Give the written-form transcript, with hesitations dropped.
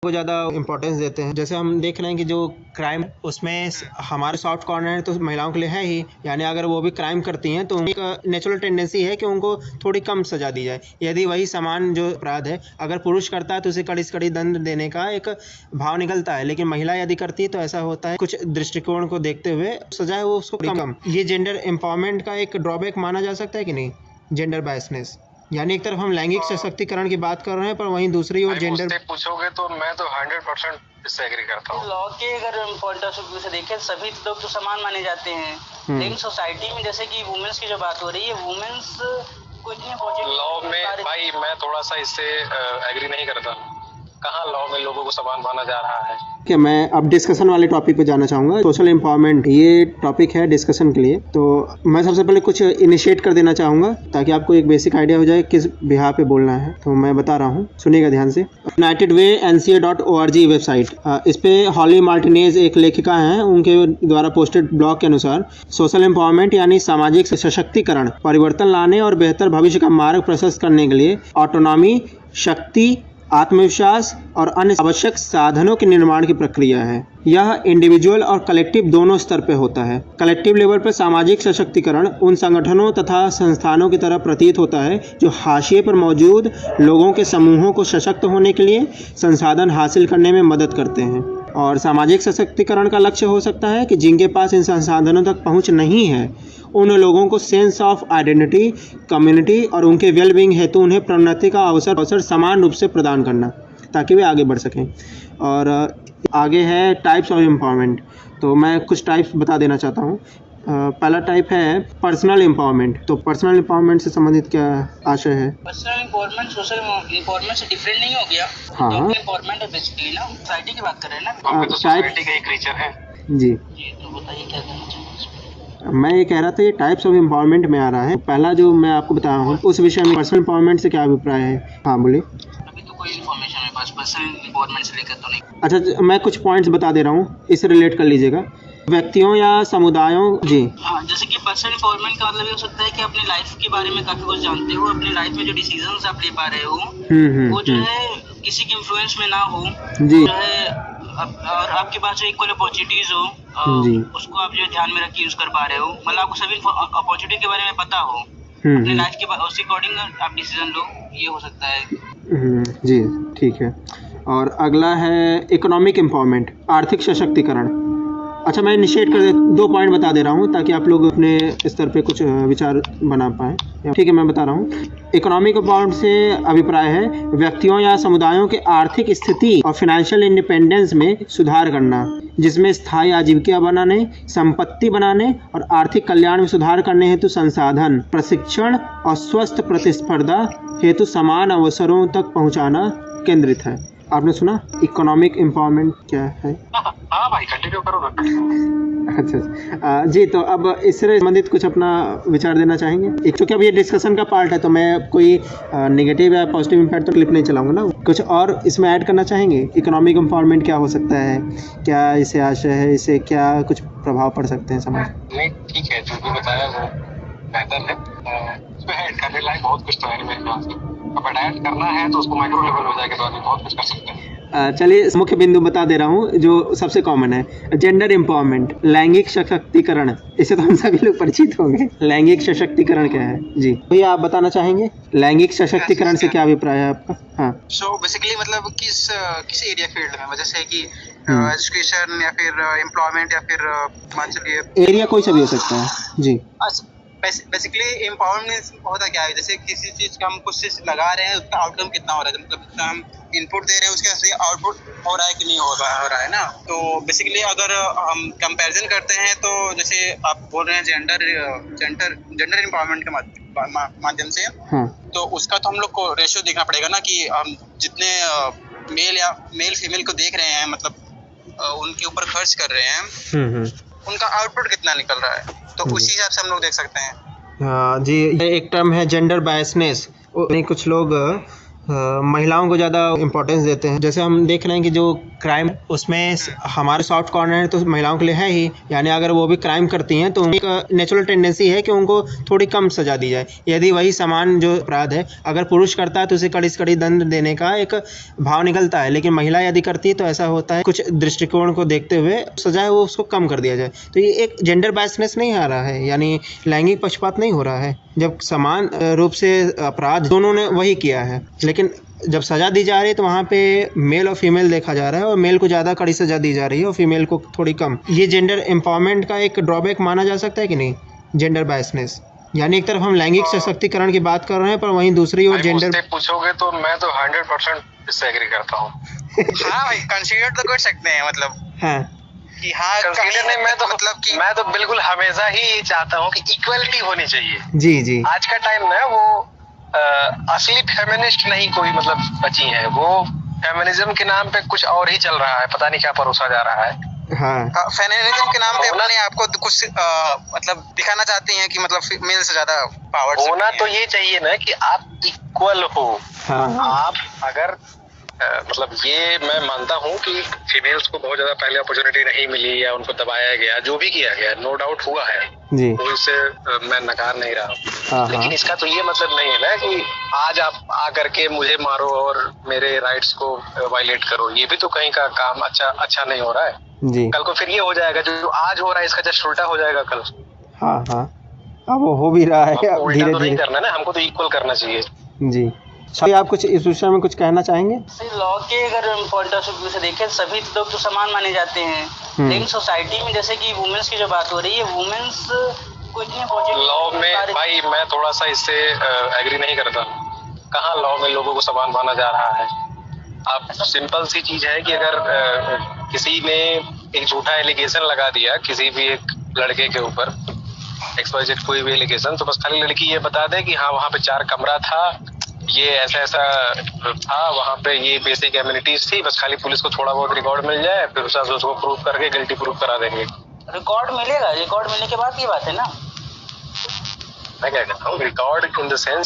को ज़्यादा इम्पोर्टेंस देते हैं। जैसे हम देख रहे हैं कि जो क्राइम उसमें हमारे सॉफ्ट कॉर्नर तो महिलाओं के लिए है ही, यानी अगर वो भी क्राइम करती हैं तो उनकी नेचुरल टेंडेंसी है कि उनको थोड़ी कम सज़ा दी जाए। यदि वही समान जो अपराध है अगर पुरुष करता है तो उसे कड़ी से कड़ी दंड देने का एक भाव निकलता है, लेकिन महिला यदि करती है तो ऐसा होता है कुछ दृष्टिकोण को देखते हुए सज़ा है वो उसको कम। ये जेंडर एम्पावरमेंट का एक ड्रॉबैक माना जा सकता है कि नहीं, जेंडर बायसनेस। यानी एक तरफ हम लैंगिक सशक्तिकरण की बात कर रहे हैं पर वहीं दूसरी ओर जेंडर पूछोगे तो मैं तो 100% इससे एग्री करता हूँ। लॉ के अगर पॉइंट ऑफ व्यू से देखें सभी लोग तो समान माने जाते हैं, लेकिन सोसाइटी में जैसे कि वुमेन्स की जो बात हो रही है, वुमेन्स को इतनी अपॉर्चुनिटी लॉ में भाई मैं थोड़ा सा इससे एग्री नहीं करता। कहाँ लॉ में लोगों को समान माना जा रहा है। कि मैं अब डिस्कशन वाले टॉपिक पे जाना चाहूँगा। सोशल एम्पावरमेंट ये टॉपिक है डिस्कशन के लिए, तो मैं सबसे पहले कुछ इनिशिएट कर देना चाहूँगा ताकि आपको एक बेसिक आइडिया हो जाए किस बिहार पे बोलना है। तो मैं बता रहा हूँ, सुनिएगा ध्यान से। UnitedWayNCA.org वेबसाइट, इस पे हॉली मार्टिनेज एक लेखिका हैं, उनके द्वारा पोस्टेड ब्लॉग के अनुसार सोशल एम्पावरमेंट यानी सामाजिक सशक्तिकरण, परिवर्तन लाने और बेहतर भविष्य का मार्ग प्रशस्त करने के लिए ऑटोनॉमी, शक्ति, आत्मविश्वास और अन्य आवश्यक साधनों के निर्माण की प्रक्रिया है। यह इंडिविजुअल और कलेक्टिव दोनों स्तर पर होता है। कलेक्टिव लेवल पर सामाजिक सशक्तिकरण उन संगठनों तथा संस्थानों की तरह प्रतीत होता है जो हाशिए पर मौजूद लोगों के समूहों को सशक्त होने के लिए संसाधन हासिल करने में मदद करते हैं, और सामाजिक सशक्तिकरण का लक्ष्य हो सकता है कि जिनके पास इन संसाधनों तक पहुंच नहीं है उन लोगों को सेंस ऑफ आइडेंटिटी, कम्युनिटी और उनके वेलबींग हेतु उन्हें प्रोन्नति का अवसर समान रूप से प्रदान करना ताकि वे आगे बढ़ सकें। और आगे है टाइप्स ऑफ एम्पावरमेंट, तो मैं कुछ टाइप्स बता देना चाहता हूँ। पहला टाइप है पर्सनल एम्पावरमेंट। तो पर्सनल एम्पावरमेंट से संबंधित क्या आशय है? पर्सनल एम्पावरमेंट सोशल एम्पावरमेंट से डिफरेंट नहीं हो गया? हाँ, एम्पावरमेंट है बेसिकली ना, सोसाइटी की बात कर रहे हैं ना, हम तो सोसाइटी का एक क्रीचर है। जी तो बताइए क्या करना चाहिए। मैं ये कह रहा था ये टाइप्स ऑफ एम्पावरमेंट में आ रहा है। पहला जो मैं आपको बता रहा हूँ उस विषय में पर्सनल एम्पावरमेंट से क्या अभिप्राय है? हाँ बोलिए। अभी तो कोई इन्फॉर्मेशन मेरे पास पर्सनल एम्पावरमेंट से लेकर तो नहीं। अच्छा, मैं कुछ पॉइंट्स बता दे रहा हूँ, इससे रिलेट कर लीजिएगा। व्यक्तियों या समुदायों, जी हाँ, जैसे कि पर्सनल एम्पावरमेंट का मतलब ये हो सकता है कि अपनी लाइफ के बारे में काफी कुछ जानते हो, अपनी लाइफ में जो डिसीजंस आप ले पा रहे हो वो जो है किसी के इन्फ्लुएंस में ना हो, जी, जो है और आपके पास जो इक्वल अपॉर्चुनिटीज हो जी, उसको आप जो ध्यान में रख के यूज कर पा रहे हो, मतलब आपको सभी अपॉर्चुनिटी के बारे में पता हो, अपनी लाइफ के उसी अकॉर्डिंग आप डिसीजन लो, ये हो सकता है। जी ठीक है। और अगला है इकोनॉमिक एम्पावरमेंट, आर्थिक सशक्तिकरण। अच्छा, मैं इनिशिएट कर 2 पॉइंट बता दे रहा हूँ ताकि आप लोग अपने स्तर पे कुछ विचार बना पाएँ। ठीक है, मैं बता रहा हूँ। इकोनॉमिक एम्पावरमेंट से अभिप्राय है व्यक्तियों या समुदायों के आर्थिक स्थिति और फाइनेंशियल इंडिपेंडेंस में सुधार करना, जिसमें स्थायी आजीविका बनाने, संपत्ति बनाने और आर्थिक कल्याण में सुधार करने हेतु संसाधन, प्रशिक्षण और स्वस्थ प्रतिस्पर्धा हेतु समान अवसरों तक पहुँचाना केंद्रित है। आपने सुना इकोनॉमिक एम्पावरमेंट क्या है? हाँ भाई, कंटिन्यू करो ना। अच्छा जी, तो अब इससे संबंधित कुछ अपना विचार देना चाहेंगे? एक क्योंकि अब ये डिस्कशन का पार्ट है तो मैं कोई नेगेटिव या पॉजिटिव इम्पैक्ट तो क्लिप नहीं चलाऊंगा ना। कुछ और इसमें ऐड करना चाहेंगे? इकोनॉमिक एम्पावरमेंट क्या हो सकता है, क्या इसे आशय है, इससे क्या कुछ प्रभाव पड़ सकते हैं समाज? नहीं ठीक है, जो भी बताया वो बेहतर है। इसमें ऐड करने लायक बहुत कुछ तो है मेरे ख्याल से। अब ऐड करना है तो उसको माइक्रो लेवल हो जाएगा तो आदमी बहुत कुछ कर सकते हैं। चलिए मुख्य बिंदु बता दे रहा हूँ जो सबसे कॉमन है। जेंडर एम्पावरमेंट, लैंगिक सशक्तिकरण, इससे तो हम सभी लोग परिचित होंगे। लैंगिक सशक्तिकरण क्या है? जी भैया आप बताना चाहेंगे लैंगिक सशक्तिकरण से क्या अभिप्राय है आपका? हाँ, सो बेसिकली मतलब किस एरिया फील्ड में, जैसे कि एजुकेशन या फिर एम्प्लॉयमेंट या फिर मान चलिए एरिया कोई सा भी हो सकता है। जी बेसिकली एम्पावरमेंट होता क्या है, जैसे किसी चीज का हम कुछ चीज लगा रहे हैं उसका आउटकम कितना हो रहा है, मतलब जितना हम इनपुट दे रहे हैं उसके सही आउटपुट हो रहा है कि नहीं हो रहा है ना। तो बेसिकली अगर हम कंपैरिजन करते हैं तो जैसे आप बोल रहे हैं जेंडर एम्पावरमेंट के माध्यम से, तो उसका तो हम लोग को रेशियो देखना पड़ेगा ना कि हम जितने मेल फीमेल को देख रहे हैं, मतलब उनके ऊपर खर्च कर रहे हैं, उनका आउटपुट कितना निकल रहा है, तो उसी हिसाब से हम लोग देख सकते हैं। हाँ जी, एक टर्म है जेंडर बायसनेस। कुछ लोग महिलाओं को ज़्यादा इम्पोर्टेंस देते हैं। जैसे हम देख रहे हैं कि जो क्राइम उसमें हमारे सॉफ्ट कॉर्नर तो महिलाओं के लिए है ही, यानी अगर वो भी क्राइम करती हैं तो एक नेचुरल टेंडेंसी है कि उनको थोड़ी कम सज़ा दी जाए। यदि वही समान जो अपराध है अगर पुरुष करता है तो उसे कड़ी से कड़ी दंड देने का एक भाव निकलता है, लेकिन महिला यदि करती है तो ऐसा होता है कुछ दृष्टिकोण को देखते हुए सजा है वो उसको कम कर दिया जाए। तो ये एक जेंडर बायसनेस नहीं आ रहा है, यानी लैंगिक पक्षपात नहीं हो रहा है। जब समान रूप से अपराध दोनों ने वही किया है, लेकिन जब सज़ा दी जा रही है तो वहाँ पे मेल और फीमेल देखा जा रहा है और मेल को ज़्यादा कड़ी सज़ा दी जा रही है और फीमेल को थोड़ी कम। ये जेंडर एम्पावरमेंट का एक ड्रॉबैक माना जा सकता है कि नहीं, जेंडर बायसनेस? यानी एक तरफ हम लैंगिक सशक्तिकरण की बात कर रहे हैं पर वहीं दूसरी ओर जेंडर पूछोगे तो मैं तो 100% इससे एग्री करता हूँ। हाँ भाई, कंसीडर तो कर सकते हैं, मतलब हाँ कि हाँ कंसीडर नहीं, मैं तो मतलब कि मैं तो बिल्कुल हमेशा ही चाहता हूँ कि इक्वलिटी होनी चाहिए। जी जी, आज का टाइम में वो असली फेमिनिस्ट नहीं कोई मतलब बची है, वो फेमिनिज्म के नाम पे कुछ और ही चल रहा है, पता नहीं क्या परोसा जा रहा है। हाँ फेमिनिज्म के नाम पे अपने आपको कुछ मतलब दिखाना चाहते हैं कि मतलब मेल से ज्यादा पावर होना तो ये चाहिए ना कि आप इक्वल हो। हाँ आप अगर मतलब ये मैं मानता हूँ कि फीमेल्स को बहुत ज्यादा पहले अपॉर्चुनिटी नहीं मिली या उनको दबाया गया, जो भी किया गया नो डाउट हुआ है जी, तो इससे मैं नकार नहीं रहा हूँ, लेकिन इसका तो ये मतलब नहीं है ना कि आज आप आकर के मुझे मारो और मेरे राइट्स को वायलेट करो। ये भी तो कहीं का काम अच्छा नहीं हो रहा है जी, कल को फिर ये हो जाएगा जो आज हो रहा है इसका जस्ट उल्टा हो जाएगा कल। हाँ हाँ, अब वो हो भी रहा है हमको अब उल्टा धीरे तो नहीं धीरे। करना ना, हमको तो इक्वल करना चाहिए। जी, शायद आप कुछ इस विषय में कुछ कहना चाहेंगे? लॉ के अगर पॉइंट ऑफ व्यू से देखें सभी लोग तो समान माने जाते हैं, लेकिन सोसाइटी में जैसे कि वुमेन्स की जो बात हो रही है, वुमेन्स को इतनी अपॉर्चुनिटी लॉ में भाई मैं थोड़ा सा इससे एग्री नहीं करता। कहाँ लॉ में लोगों को समान माना जा रहा है? आप सिंपल सी चीज है कि अगर किसी ने एक झूठा एलिगेशन लगा दिया किसी भी एक लड़के के ऊपर, XYZ कोई भी एलिगेशन, तो बस खाली लड़की ये बता दे कि हाँ वहाँ पे 4 कमरा था, ये ऐसा था, वहाँ पे ये बेसिक एमिनिटीज थी, बस खाली पुलिस को थोड़ा बहुत रिकॉर्ड मिल जाए फिर उसको प्रूव करके गिल्टी प्रूव करा देंगे। रिकॉर्ड मिलेगा, रिकॉर्ड मिलने के बाद की बात है ना। मैं क्या कहता हूँ रिकॉर्ड इन द सेंस